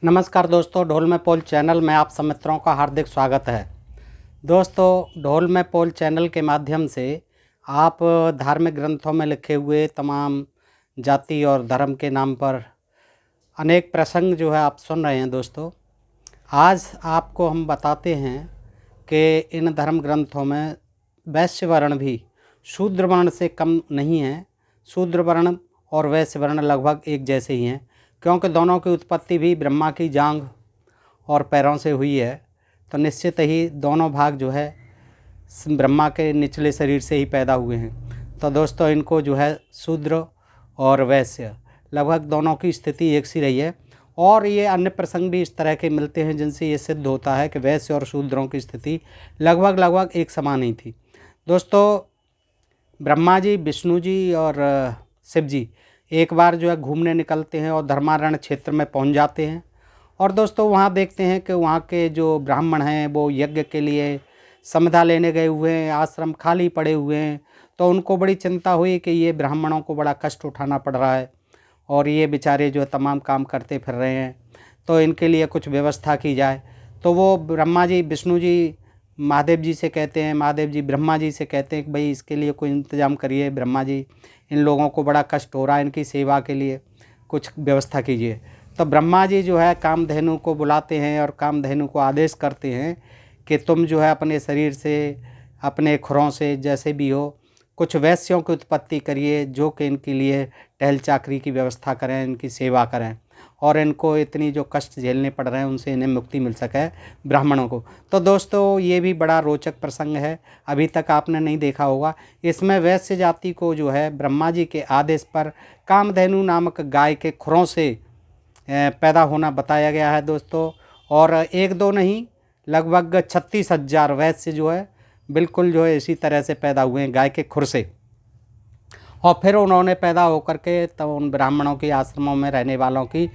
नमस्कार दोस्तों, ढोल में पोल चैनल में आप सब मित्रों का हार्दिक स्वागत है। दोस्तों, ढोल में पोल चैनल के माध्यम से आप धार्मिक ग्रंथों में लिखे हुए तमाम जाति और धर्म के नाम पर अनेक प्रसंग जो है आप सुन रहे हैं। दोस्तों, आज आपको हम बताते हैं कि इन धर्म ग्रंथों में वैश्य वर्ण भी शूद्र वर्ण से कम नहीं है। शूद्र वर्ण और वैश्य वर्ण लगभग एक जैसे ही हैं, क्योंकि दोनों की उत्पत्ति भी ब्रह्मा की जांघ और पैरों से हुई है। तो निश्चित ही दोनों भाग जो है ब्रह्मा के निचले शरीर से ही पैदा हुए हैं। तो दोस्तों, इनको जो है शूद्र और वैश्य लगभग दोनों की स्थिति एक सी रही है। और ये अन्य प्रसंग भी इस तरह के मिलते हैं जिनसे ये सिद्ध होता है कि वैश्य और शूद्रों की स्थिति लगभग एक समान ही थी। दोस्तों, ब्रह्मा जी, विष्णु जी और शिव जी एक बार जो है घूमने निकलते हैं और धर्मारण्य क्षेत्र में पहुंच जाते हैं। और दोस्तों, वहाँ देखते हैं कि वहाँ के जो ब्राह्मण हैं वो यज्ञ के लिए संविदा लेने गए हुए हैं, आश्रम खाली पड़े हुए हैं। तो उनको बड़ी चिंता हुई कि ये ब्राह्मणों को बड़ा कष्ट उठाना पड़ रहा है और ये बेचारे जो है तमाम काम करते फिर रहे हैं, तो इनके लिए कुछ व्यवस्था की जाए। तो वो ब्रह्मा जी, विष्णु जी महादेव जी से कहते हैं, महादेव जी ब्रह्मा जी से कहते हैं कि भाई इसके लिए कोई इंतज़ाम करिए। ब्रह्मा जी, इन लोगों को बड़ा कष्ट हो रहा है, इनकी सेवा के लिए कुछ व्यवस्था कीजिए। तो ब्रह्मा जी जो है कामधेनु को बुलाते हैं और कामधेनु को आदेश करते हैं कि तुम जो है अपने शरीर से, अपने खुरों से, जैसे भी हो, कुछ वैश्यों की उत्पत्ति करिए जो कि इनके लिए टहल चाकरी की व्यवस्था करें, इनकी सेवा करें और इनको इतनी जो कष्ट झेलने पड़ रहे हैं उनसे इन्हें मुक्ति मिल सके, ब्राह्मणों को। तो दोस्तों, ये भी बड़ा रोचक प्रसंग है, अभी तक आपने नहीं देखा होगा। इसमें वैश्य जाति को जो है ब्रह्मा जी के आदेश पर कामधेनु नामक गाय के खुरों से पैदा होना बताया गया है दोस्तों। और एक दो नहीं, लगभग 36,000 वैश्य जो है बिल्कुल जो है इसी तरह से पैदा हुए हैं, गाय के खुर से। और फिर उन्होंने पैदा होकर के तब उन ब्राह्मणों के आश्रमों में रहने वालों की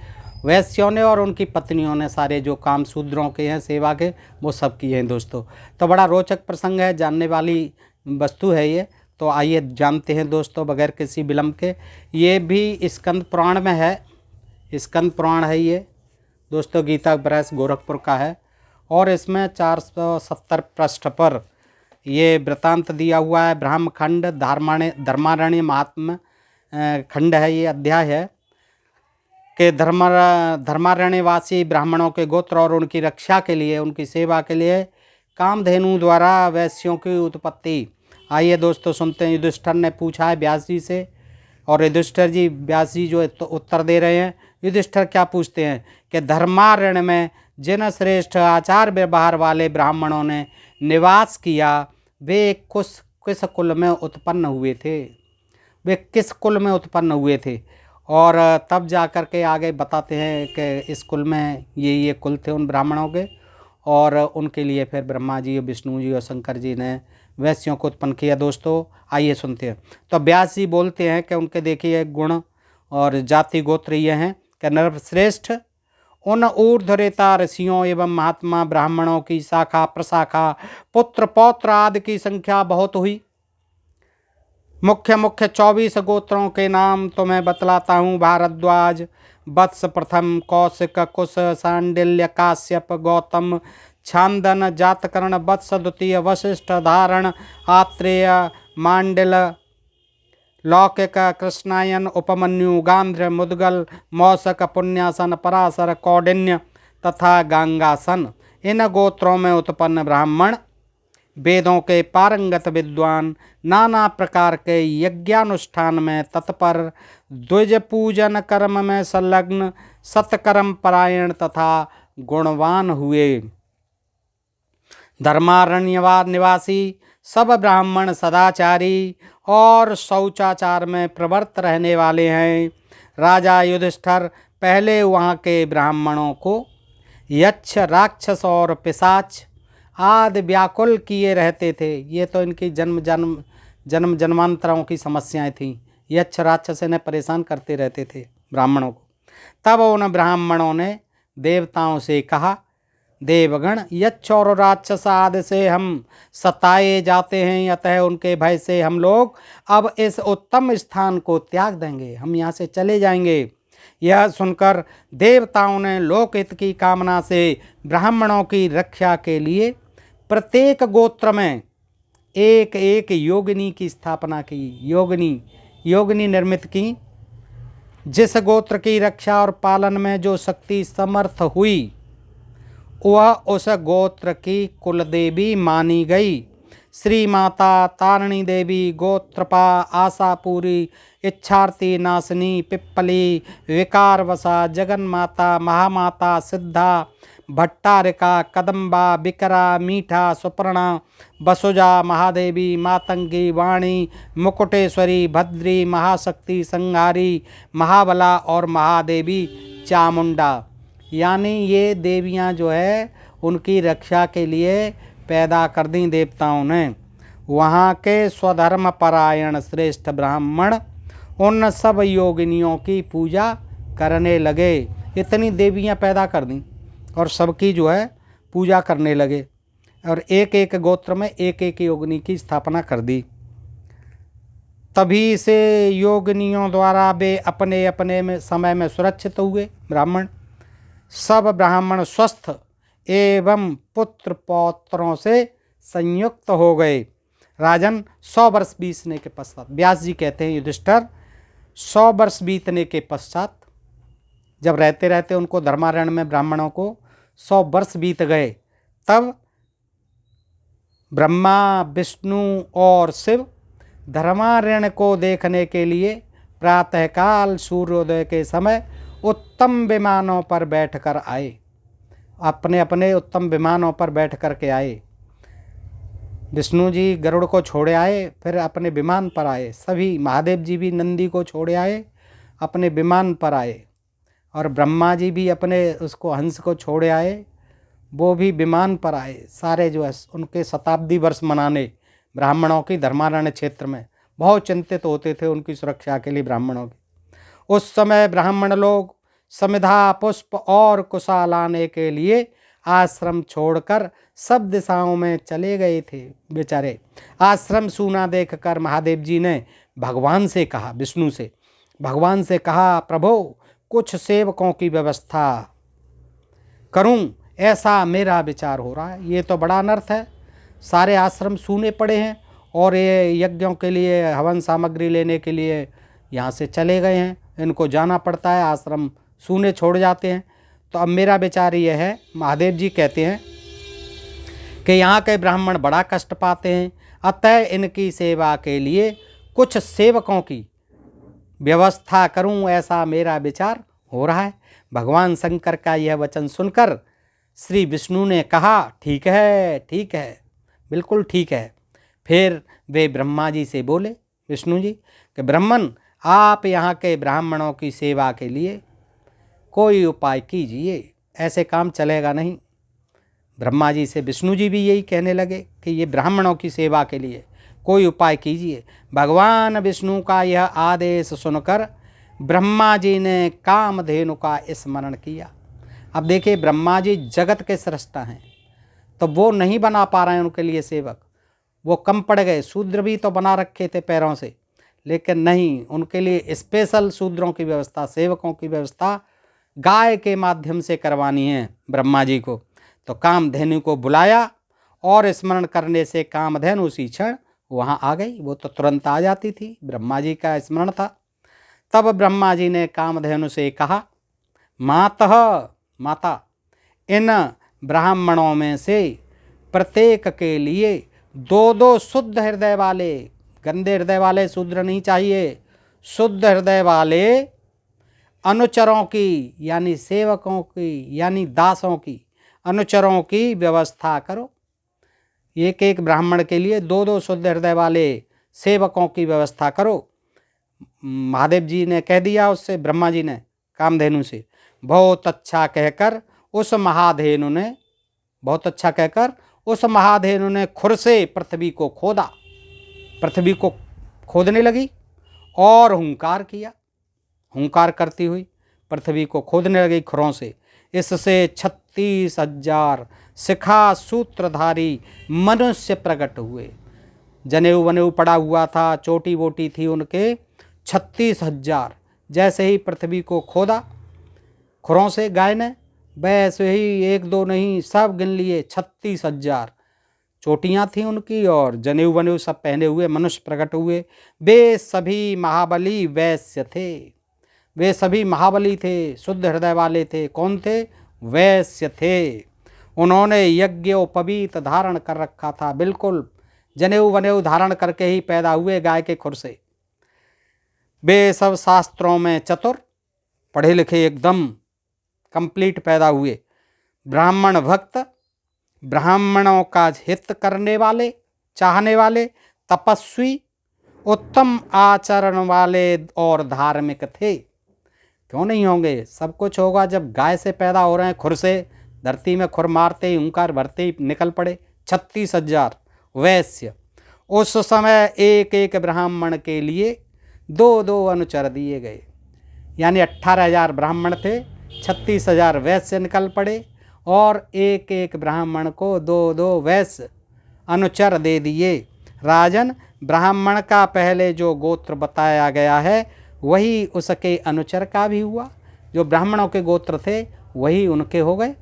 वैश्यों ने और उनकी पत्नियों ने सारे जो काम शूद्रों के हैं सेवा के, वो सब किए हैं दोस्तों। तो बड़ा रोचक प्रसंग है, जानने वाली वस्तु है ये। तो आइए जानते हैं दोस्तों बगैर किसी विलंब के। ये भी स्कंद पुराण में है, स्कंद पुराण है ये दोस्तों, गीता प्रेस गोरखपुर का है। और इसमें 470 पृष्ठ पर ये वृतांत दिया हुआ है। ब्रह्मखंड धर्मारण्य महात्म खंड है, ये अध्याय है कि धर्मारण्यवासी ब्राह्मणों के गोत्र और उनकी रक्षा के लिए, उनकी सेवा के लिए कामधेनु द्वारा वैश्यों की उत्पत्ति। आइए दोस्तों सुनते हैं। युधिष्ठिर ने पूछा है व्यास जी से, और युधिष्ठिर जी, व्यास जी जो तो उत्तर दे रहे हैं। युधिष्ठिर क्या पूछते हैं कि धर्मारण्य में जिन श्रेष्ठ आचार व्यवहार वाले ब्राह्मणों ने निवास किया, वे किस कुल में उत्पन्न हुए थे, वे किस कुल में उत्पन्न हुए थे। और तब जा कर के आगे बताते हैं कि इस कुल में ये कुल थे उन ब्राह्मणों के, और उनके लिए फिर ब्रह्मा जी, विष्णु जी और शंकर जी ने वैश्यों को उत्पन्न किया। दोस्तों, आइए सुनते हैं। तो व्यास जी बोलते हैं कि उनके देखिए गुण और जाति गोत्र ये हैं कि नरश्रेष्ठ उन ऊर्ध्वरेता ऋषियों एवं महात्मा ब्राह्मणों की शाखा प्रशाखा, पुत्र पौत्र आदि की संख्या बहुत हुई। मुख्य 24 गोत्रों के नाम तो मैं बतलाता हूँ। भारद्वाज, वत्स प्रथम, कौशिक, कुश, सांडिल्य, काश्यप, गौतम, छांदन, जातकर्ण, वत्स द्वितीय, वशिष्ठ, धारण, आत्रेय, मांडल, लौकिक, कृष्णायन, उपमन्यु, गांध्र, मुद्गल, मौसक, पुण्यासन, पराशर, कौंडिन्य तथा गंगासन। इन गोत्रों में उत्पन्न ब्राह्मण वेदों के पारंगत विद्वान, नाना प्रकार के यज्ञानुष्ठान में तत्पर, द्विज पूजन कर्म में संलग्न, सत्कर्म परायण तथा गुणवान हुए। धर्मारण्य निवासी सब ब्राह्मण सदाचारी और शौचाचार में प्रवृत्त रहने वाले हैं। राजा युधिष्ठिर पहले वहाँ के ब्राह्मणों को यक्ष, राक्षस और पिशाच आदि व्याकुल किए रहते थे। ये तो इनकी जन्मांतरों की समस्याएं थीं। यक्ष राक्षस इन्हें परेशान करते रहते थे ब्राह्मणों को। तब उन ब्राह्मणों ने देवताओं से कहा, देवगण, यक्ष और राक्षस आदि से हम सताए जाते हैं, अतः उनके भय से हम लोग अब इस उत्तम स्थान को त्याग देंगे, हम यहाँ से चले जाएंगे। यह सुनकर देवताओं ने लोकहित की कामना से ब्राह्मणों की रक्षा के लिए प्रत्येक गोत्र में एक एक योगिनी की स्थापना की। योगिनी निर्मित की। जिस गोत्र की रक्षा और पालन में जो शक्ति समर्थ हुई वह उस गोत्र की कुलदेवी मानी गई। श्री माता तारिणी देवी, गोत्रपा, आशापुरी, इच्छार्थी नाशिनी, पिप्पली, विकारवसा, जगन माता, महामाता, सिद्धा, भट्टारिका, कदम्बा, बिकरा, मीठा, सुपर्णा, बसुजा, महादेवी, मातंगी, वाणी, मुकुटेश्वरी, भद्री, महाशक्ति, संहारी, महाबला और महादेवी चामुंडा, यानी ये देवियां जो है उनकी रक्षा के लिए पैदा कर दी देवताओं ने। वहाँ के स्वधर्म परायण श्रेष्ठ ब्राह्मण उन सब योगिनियों की पूजा करने लगे। इतनी देवियां पैदा कर दी और सबकी जो है पूजा करने लगे और एक एक गोत्र में एक एक योगिनी की स्थापना कर दी। तभी से योगिनियों द्वारा वे अपने अपने में समय में सुरक्षित हुए। ब्राह्मण सब ब्राह्मण स्वस्थ एवं पुत्र पौत्रों से संयुक्त हो गए। राजन 100 वर्ष बीतने के पश्चात, व्यास जी कहते हैं युधिष्ठिर 100 वर्ष बीतने के पश्चात, जब रहते रहते उनको धर्मारण्य में ब्राह्मणों को 100 वर्ष बीत गए, तब ब्रह्मा, विष्णु और शिव धर्मारण्य को देखने के लिए प्रातःकाल सूर्योदय के समय उत्तम विमानों पर बैठकर आए। अपने अपने उत्तम विमानों पर बैठ कर के आए। विष्णु जी गरुड़ को छोड़े आए, फिर अपने विमान पर आए। सभी महादेव जी भी नंदी को छोड़े आए, अपने विमान पर आए। और ब्रह्मा जी भी अपने उसको हंस को छोड़े आए, वो भी विमान पर आए। सारे जो है उनके शताब्दी वर्ष मनाने ब्राह्मणों की धर्मारण्य क्षेत्र में बहुत चिंतित होते थे उनकी सुरक्षा के लिए ब्राह्मणों की। उस समय ब्राह्मण लोग समिधा, पुष्प और कुशा लाने के लिए आश्रम छोड़कर सब दिशाओं में चले गए थे। बेचारे आश्रम सूना देखकर महादेव जी ने भगवान से कहा, विष्णु से भगवान से कहा, प्रभु कुछ सेवकों की व्यवस्था करूं, ऐसा मेरा विचार हो रहा है। ये तो बड़ा अनर्थ है, सारे आश्रम सूने पड़े हैं और ये यज्ञों के लिए हवन सामग्री लेने के लिए यहाँ से चले गए हैं, इनको जाना पड़ता है, आश्रम सूने छोड़ जाते हैं। तो अब मेरा विचार ये है, महादेव जी कहते हैं कि यहाँ के ब्राह्मण बड़ा कष्ट पाते हैं, अतः इनकी सेवा के लिए कुछ सेवकों की व्यवस्था करूं, ऐसा मेरा विचार हो रहा है। भगवान शंकर का यह वचन सुनकर श्री विष्णु ने कहा, ठीक है, ठीक है, बिल्कुल ठीक है। फिर वे ब्रह्मा जी से बोले, विष्णु जी कि ब्राह्मण आप यहाँ के ब्राह्मणों की सेवा के लिए कोई उपाय कीजिए, ऐसे काम चलेगा नहीं। ब्रह्मा जी से विष्णु जी भी यही कहने लगे कि ये ब्राह्मणों की सेवा के लिए कोई उपाय कीजिए। भगवान विष्णु का यह आदेश सुनकर ब्रह्मा जी ने कामधेनु का स्मरण किया। अब देखिए ब्रह्मा जी जगत के सृष्टा हैं, तो वो नहीं बना पा रहे हैं उनके लिए सेवक, वो कम पड़ गए। शूद्र भी तो बना रखे थे पैरों से, लेकिन नहीं, उनके लिए स्पेशल शूद्रों की व्यवस्था, सेवकों की व्यवस्था गाय के माध्यम से करवानी है ब्रह्मा जी को। तो कामधेनु को बुलाया और स्मरण करने से कामधेनु उसी क्षण वहाँ आ गई। वो तो तुरंत आ जाती थी, ब्रह्मा जी का स्मरण था। तब ब्रह्मा जी ने कामधेनु से कहा, माता, इन ब्राह्मणों में से प्रत्येक के लिए 2-2 शुद्ध हृदय वाले, गंदे हृदय वाले शूद्र नहीं चाहिए, शुद्ध हृदय वाले अनुचरों की, यानी सेवकों की, यानी दासों की, अनुचरों की व्यवस्था करो। एक एक ब्राह्मण के लिए 2-2 शुद्ध हृदय वाले सेवकों की व्यवस्था करो। महादेव जी ने कह दिया उससे, ब्रह्मा जी ने कामधेनु से। बहुत अच्छा कहकर उस महाधेनु ने खुर से पृथ्वी को खोदा। पृथ्वी को खोदने लगी और हुंकार किया। हुंकार करती हुई पृथ्वी को खोदने लगी खुरों से। इससे 36,000 शिखा सूत्रधारी मनुष्य प्रकट हुए। जनेऊ वनेऊ पड़ा हुआ था, चोटी वोटी थी उनके, 36,000 जैसे ही पृथ्वी को खोदा खुरों से गाय ने, वैसे ही एक दो नहीं सब गिन लिए 36,000 चोटियाँ थीं उनकी, और जनेऊ वनेऊ सब पहने हुए मनुष्य प्रकट हुए। वे सभी महाबली वैश्य थे, वे सभी महाबली थे, शुद्ध हृदय वाले थे। कौन थे? वैश्य थे। उन्होंने यज्ञोपवीत धारण कर रखा था, बिल्कुल जनेऊ वनेऊ धारण करके ही पैदा हुए गाय के खुर से। वे सब शास्त्रों में चतुर, पढ़े लिखे एकदम कंप्लीट पैदा हुए। ब्राह्मण भक्त, ब्राह्मणों का हित करने वाले, चाहने वाले, तपस्वी, उत्तम आचरण वाले और धार्मिक थे। क्यों नहीं होंगे? सब कुछ होगा जब गाय से पैदा हो रहे हैं, खुर से, धरती में खुर मारते ही हुंकार भरते ही निकल पड़े 36,000 वैश्य। उस समय एक एक ब्राह्मण के लिए 2-2 अनुचर दिए गए, यानी 18,000 ब्राह्मण थे, 36,000 वैश्य निकल पड़े, और एक एक ब्राह्मण को 2-2 वैश्य अनुचर दे दिए। राजन, ब्राह्मण का पहले जो गोत्र बताया गया है वही उसके अनुचर का भी हुआ। जो ब्राह्मणों के गोत्र थे वही उनके हो गए,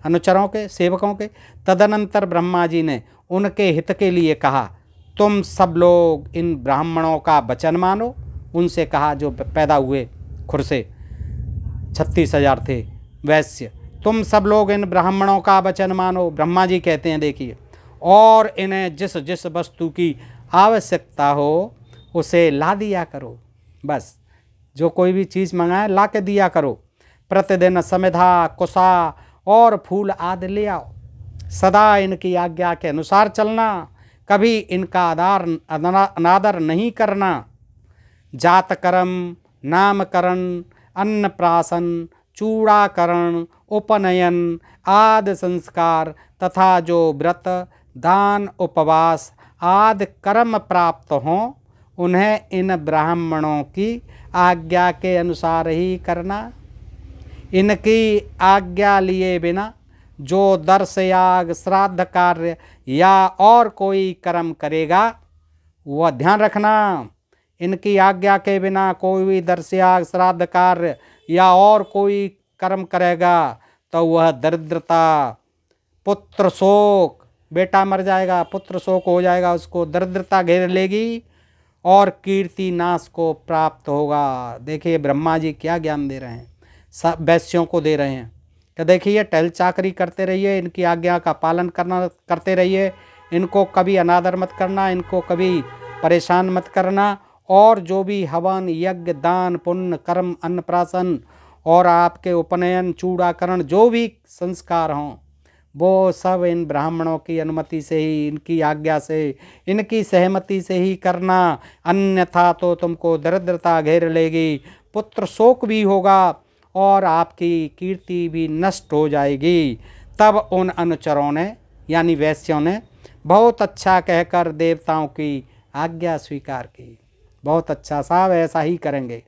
अनुचरों के, सेवकों के। तदनंतर ब्रह्मा जी ने उनके हित के लिए कहा, तुम सब लोग इन ब्राह्मणों का वचन मानो। उनसे कहा जो पैदा हुए खुर से 36,000 थे वैश्य, तुम सब लोग इन ब्राह्मणों का वचन मानो। ब्रह्मा जी कहते हैं देखिए, और इन्हें जिस जिस वस्तु की आवश्यकता हो उसे ला दिया करो। बस जो कोई भी चीज़ मंगाए ला के दिया करो। प्रतिदिन समिधा, कुसा और फूल आदि ले आओ। सदा इनकी आज्ञा के अनुसार चलना, कभी इनका अनादर नहीं करना। जातकर्म, नामकरण, अन्नप्राशन, चूड़ाकरण, उपनयन आदि संस्कार तथा जो व्रत, दान, उपवास आदि कर्म प्राप्त हों, उन्हें इन ब्राह्मणों की आज्ञा के अनुसार ही करना। इनकी आज्ञा लिए बिना जो दर्श याग, श्राद्ध कार्य या और कोई कर्म करेगा, वह ध्यान रखना, इनकी आज्ञा के बिना कोई भी दर्श याग, श्राद्ध कार्य या और कोई कर्म करेगा तो वह दरिद्रता, पुत्र शोक, बेटा मर जाएगा, पुत्र शोक हो जाएगा, उसको दरिद्रता घेर लेगी और कीर्ति नाश को प्राप्त होगा। देखिए ब्रह्मा जी क्या ज्ञान दे रहे हैं, सब वैश्यों को दे रहे हैं कि देखिए टहल चाकरी करते रहिए, इनकी आज्ञा का पालन करते रहिए, इनको कभी अनादर मत करना, इनको कभी परेशान मत करना, और जो भी हवन, यज्ञ, दान, पुण्य, कर्म, अन्नप्राशन और आपके उपनयन, चूड़ाकरण जो भी संस्कार हों, वो सब इन ब्राह्मणों की अनुमति से ही, इनकी आज्ञा से, इनकी सहमति से ही करना। अन्यथा तो तुमको दरिद्रता घेर लेगी, पुत्र शोक भी होगा और आपकी कीर्ति भी नष्ट हो जाएगी। तब उन अनुचरों ने यानी वैश्यों ने बहुत अच्छा कहकर देवताओं की आज्ञा स्वीकार की। बहुत अच्छा साहब, ऐसा ही करेंगे।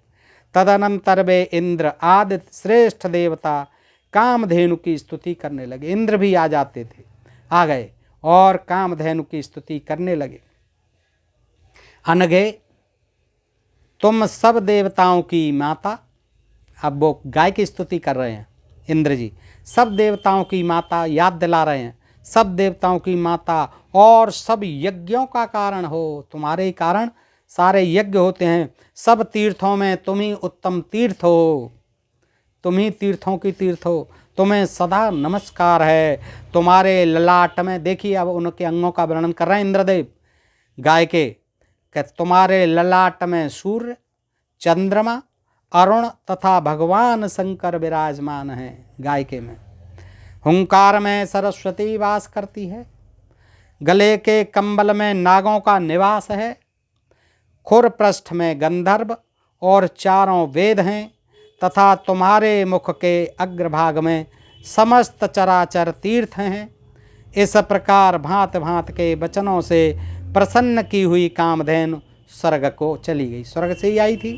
तदनंतर वे इंद्र आदि श्रेष्ठ देवता कामधेनु की स्तुति करने लगे। इंद्र भी आ जाते थे, आ गए और कामधेनु की स्तुति करने लगे। अनघे, तुम सब देवताओं की माता, अब वो गाय की स्तुति कर रहे हैं इंद्र जी, सब देवताओं की माता याद दिला रहे हैं, सब देवताओं की माता और सब यज्ञों का कारण हो, तुम्हारे ही कारण सारे यज्ञ होते हैं। सब तीर्थों में तुम ही उत्तम तीर्थ हो, तुम ही तीर्थों की तीर्थ हो, तुम्हें सदा नमस्कार है। तुम्हारे ललाट में, देखिए अब उनके अंगों का वर्णन कर रहे हैं इंद्रदेव गाय के, कि तुम्हारे ललाट में सूर्य, चंद्रमा, अरुण तथा भगवान शंकर विराजमान हैं। गाय के में हुंकार में सरस्वती वास करती है, गले के कंबल में नागों का निवास है, खुर पृष्ठ में गंधर्व और चारों वेद हैं, तथा तुम्हारे मुख के अग्रभाग में समस्त चराचर तीर्थ हैं। इस प्रकार भांत भांत के वचनों से प्रसन्न की हुई कामधेनु स्वर्ग को चली गई। स्वर्ग से ही आई थी,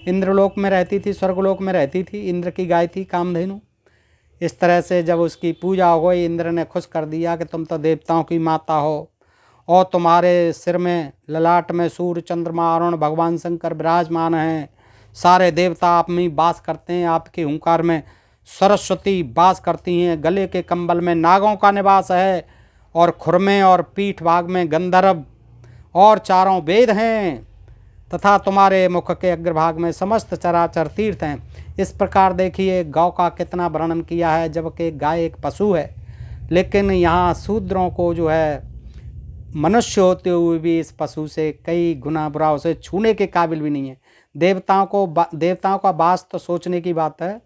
इंद्रलोक में रहती थी, स्वर्गलोक में रहती थी, इंद्र की गाय थी कामधेनु। इस तरह से जब उसकी पूजा हो गई, इंद्र ने खुश कर दिया कि तुम तो देवताओं की माता हो और तुम्हारे सिर में ललाट में सूर्य, चंद्रमा, अरुण, भगवान शंकर विराजमान हैं, सारे देवता आप में वास करते हैं। आपके हुंकार में सरस्वती वास करती हैं। गले के कंबल में नागों का निवास है और खुर में और पीठ भाग में गंधर्व और चारों वेद हैं तथा तुम्हारे मुख के अग्रभाग में समस्त चराचर तीर्थ हैं। इस प्रकार देखिए गौ का कितना वर्णन किया है, जबकि गाय एक पशु है, लेकिन यहाँ शूद्रों को जो है मनुष्य होते हुए भी इस पशु से कई गुना बुरा, उसे छूने के काबिल भी नहीं है। देवताओं का वास तो सोचने की बात है,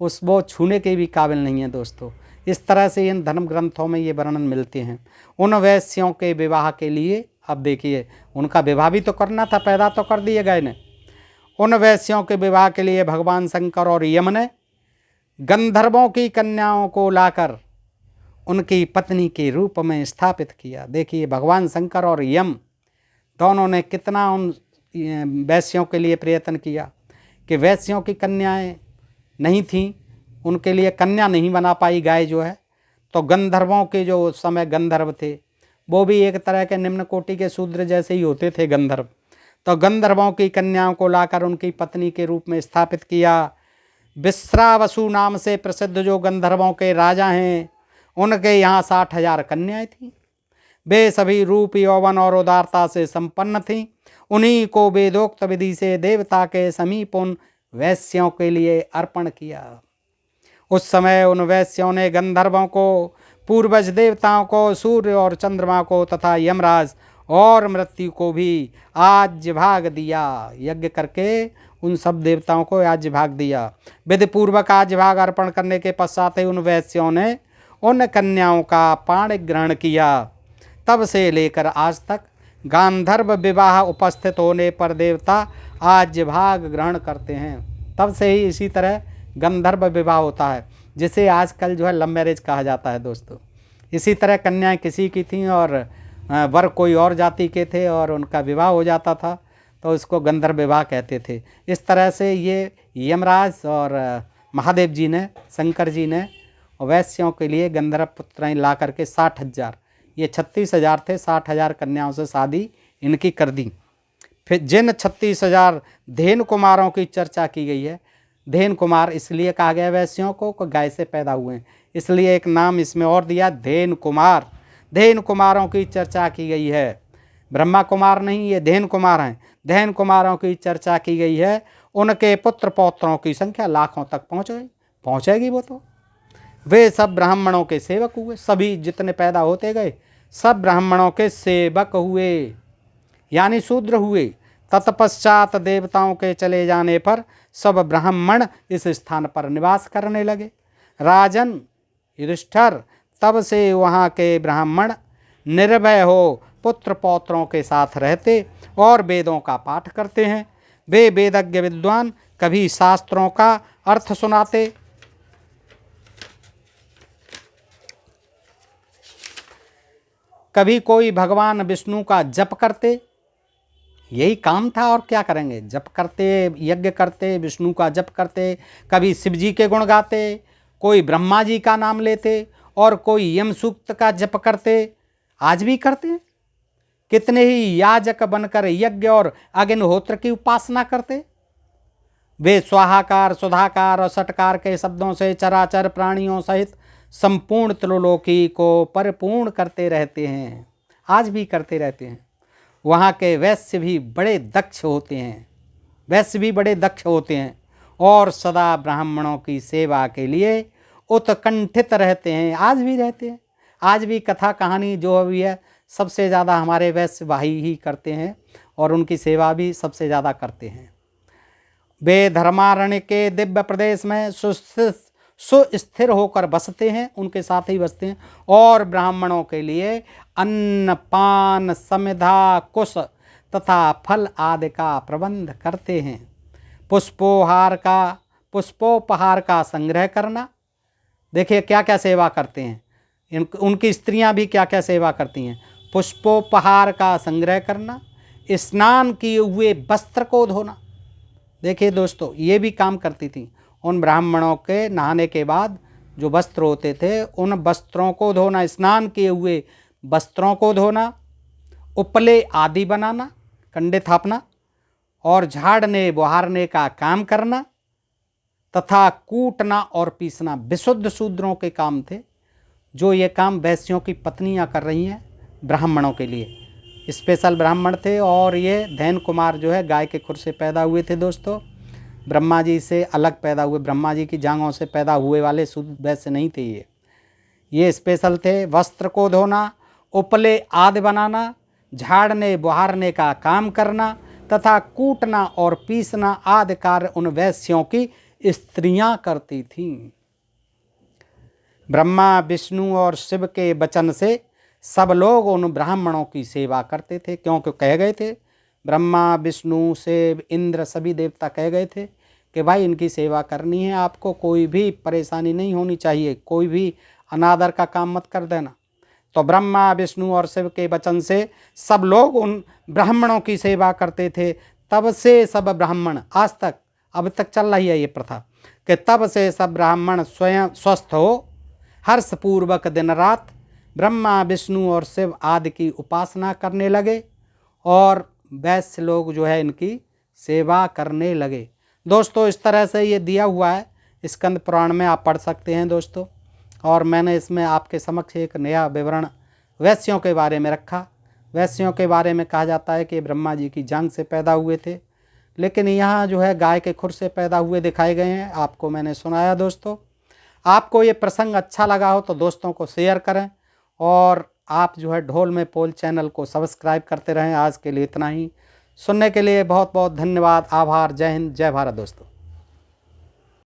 वो छूने के भी काबिल नहीं है दोस्तों। इस तरह से इन धर्म ग्रंथों में ये वर्णन मिलते हैं। उन वैश्यों के विवाह के लिए, अब देखिए उनका विवाह भी तो करना था, पैदा तो कर दिए गए ने। उन वैश्यों के विवाह के लिए भगवान शंकर और यम ने गंधर्वों की कन्याओं को लाकर उनकी पत्नी के रूप में स्थापित किया। देखिए भगवान शंकर और यम दोनों ने कितना उन वैश्यों के लिए प्रयत्न किया कि वैश्यों की कन्याएं नहीं थीं, उनके लिए कन्या नहीं बना पाई गाय जो है, तो गंधर्वों के जो उस समय गंधर्व थे वो भी एक तरह के निम्न कोटि के शूद्र जैसे ही होते थे गंधर्व। तो गंधर्वों की कन्याओं को लाकर उनकी पत्नी के रूप में स्थापित किया। विश्रावसु नाम से प्रसिद्ध जो गंधर्वों के राजा हैं, उनके यहाँ 60,000 कन्याएं थीं। वे सभी रूप यौवन और उदारता से संपन्न थीं। उन्हीं को वेदोक्त विधि से देवता के समीप उन वैश्यों के लिए अर्पण किया। उस समय उन वैश्यों ने गंधर्वों को, पूर्वज देवताओं को, सूर्य और चंद्रमा को तथा यमराज और मृत्यु को भी राज्य भाग दिया। यज्ञ करके उन सब देवताओं को राज्य भाग दिया। विधि पूर्वक राज्य भाग अर्पण करने के पश्चात ही उन वैश्यों ने उन कन्याओं का पाणी ग्रहण किया। तब से लेकर आज तक गांधर्व विवाह उपस्थित होने पर देवता राज्य भाग ग्रहण करते हैं। तब से ही इसी तरह गंधर्व विवाह होता है, जिसे आजकल जो है लव मैरिज कहा जाता है दोस्तों। इसी तरह कन्याएं किसी की थीं और वर कोई और जाति के थे और उनका विवाह हो जाता था, तो उसको गंधर्व विवाह कहते थे। इस तरह से ये यमराज और महादेव जी ने, शंकर जी ने वैश्यों के लिए गंधर्व पुत्राएं ला करके 60,000, ये 36,000 थे, 60,000 कन्याओं से शादी इनकी कर दी। फिर जिन 36,000 धेनु कुमारों की चर्चा की गई है, धेनु कुमार इसलिए कहा गया वैश्यों को गाय से पैदा हुए हैं, इसलिए एक नाम इसमें और दिया धेनु कुमार। धेनु कुमारों की चर्चा की गई है, ब्रह्मा कुमार नहीं, ये धेनु कुमार हैं। धेनु कुमारों की चर्चा की गई है। उनके पुत्र पौत्रों की संख्या लाखों तक पहुँचेगी वो तो। वे सब ब्राह्मणों के सेवक हुए, सभी जितने पैदा होते गए सब ब्राह्मणों के सेवक हुए, यानी शूद्र हुए। तत्पश्चात देवताओं के चले जाने पर सब ब्राह्मण इस स्थान पर निवास करने लगे। राजन युधिष्ठिर, तब से वहाँ के ब्राह्मण निर्भय हो पुत्र पौत्रों के साथ रहते और वेदों का पाठ करते हैं। वे वेदज्ञ विद्वान कभी शास्त्रों का अर्थ सुनाते, कभी कोई भगवान विष्णु का जप करते, यही काम था और क्या करेंगे, जप करते, यज्ञ करते, विष्णु का जप करते, कभी शिव जी के गुण गाते, कोई ब्रह्मा जी का नाम लेते और कोई यम सूक्त का जप करते। आज भी करते हैं। कितने ही याजक बनकर यज्ञ और अग्निहोत्र की उपासना करते। वे स्वाहाकार, सुधाकार और षटकार के शब्दों से चराचर प्राणियों सहित संपूर्ण त्रिलोकी को परिपूर्ण करते रहते हैं, आज भी करते रहते हैं। वहाँ के वैश्य भी बड़े दक्ष होते हैं, वैश्य भी बड़े दक्ष होते हैं और सदा ब्राह्मणों की सेवा के लिए उत्कंठित रहते हैं, आज भी रहते हैं। आज भी कथा कहानी जो भी है सबसे ज़्यादा हमारे वैश्य भाई ही करते हैं और उनकी सेवा भी सबसे ज़्यादा करते हैं। वे धर्मारण्य के दिव्य प्रदेश में सुस्थिर होकर बसते हैं, उनके साथ ही बसते हैं और ब्राह्मणों के लिए अन्न पान समिधा कुश तथा फल आदि का प्रबंध करते हैं। पुष्पोपहार का संग्रह करना, देखिए क्या क्या सेवा करते हैं, उनकी स्त्रियां भी क्या क्या सेवा करती हैं। पुष्पोपहार का संग्रह करना, स्नान किए हुए वस्त्र को धोना। देखिए दोस्तों ये भी काम करती थी। उन ब्राह्मणों के नहाने के बाद जो वस्त्र होते थे उन वस्त्रों को धोना, स्नान किए हुए वस्त्रों को धोना, उपले आदि बनाना, कंडे थापना और झाड़ने बुहारने का काम करना तथा कूटना और पीसना विशुद्ध शूद्रों के काम थे, जो ये काम वैश्यों की पत्नियां कर रही हैं ब्राह्मणों के लिए। स्पेशल ब्राह्मण थे और ये धैन कुमार जो है गाय के खुर से पैदा हुए थे दोस्तों, ब्रह्मा जी से अलग पैदा हुए, ब्रह्मा जी की जांघों से पैदा हुए वाले शुद्ध वैश्य नहीं थे ये स्पेशल थे। वस्त्र को धोना, उपले आदि बनाना, झाड़ने बुहारने का काम करना तथा कूटना और पीसना आदि कार्य उन वैश्यों की स्त्रियां करती थीं। ब्रह्मा विष्णु और शिव के वचन से सब लोग उन ब्राह्मणों की सेवा करते थे, क्योंकि कह गए थे ब्रह्मा विष्णु शिव इंद्र सभी देवता कह गए थे कि भाई इनकी सेवा करनी है, आपको कोई भी परेशानी नहीं होनी चाहिए, कोई भी अनादर का काम मत कर देना। तो ब्रह्मा विष्णु और शिव के वचन से सब लोग उन ब्राह्मणों की सेवा करते थे। तब से सब ब्राह्मण, आज तक अब तक चल रही है ये प्रथा, कि तब से सब ब्राह्मण स्वयं स्वस्थ हो हर्षपूर्वक दिन रात ब्रह्मा विष्णु और शिव आदि की उपासना करने लगे और वैश्य लोग जो है इनकी सेवा करने लगे। दोस्तों इस तरह से ये दिया हुआ है स्कंद पुराण में, आप पढ़ सकते हैं दोस्तों। और मैंने इसमें आपके समक्ष एक नया विवरण वैश्यों के बारे में रखा। वैश्यों के बारे में कहा जाता है कि ब्रह्मा जी की जांघ से पैदा हुए थे, लेकिन यहाँ जो है गाय के खुर से पैदा हुए दिखाए गए हैं, आपको मैंने सुनाया दोस्तों। आपको ये प्रसंग अच्छा लगा हो तो दोस्तों को शेयर करें और आप जो है ढोल में पोल चैनल को सब्सक्राइब करते रहें। आज के लिए इतना ही। सुनने के लिए बहुत बहुत धन्यवाद, आभार। जय हिंद, जय भारत दोस्तों।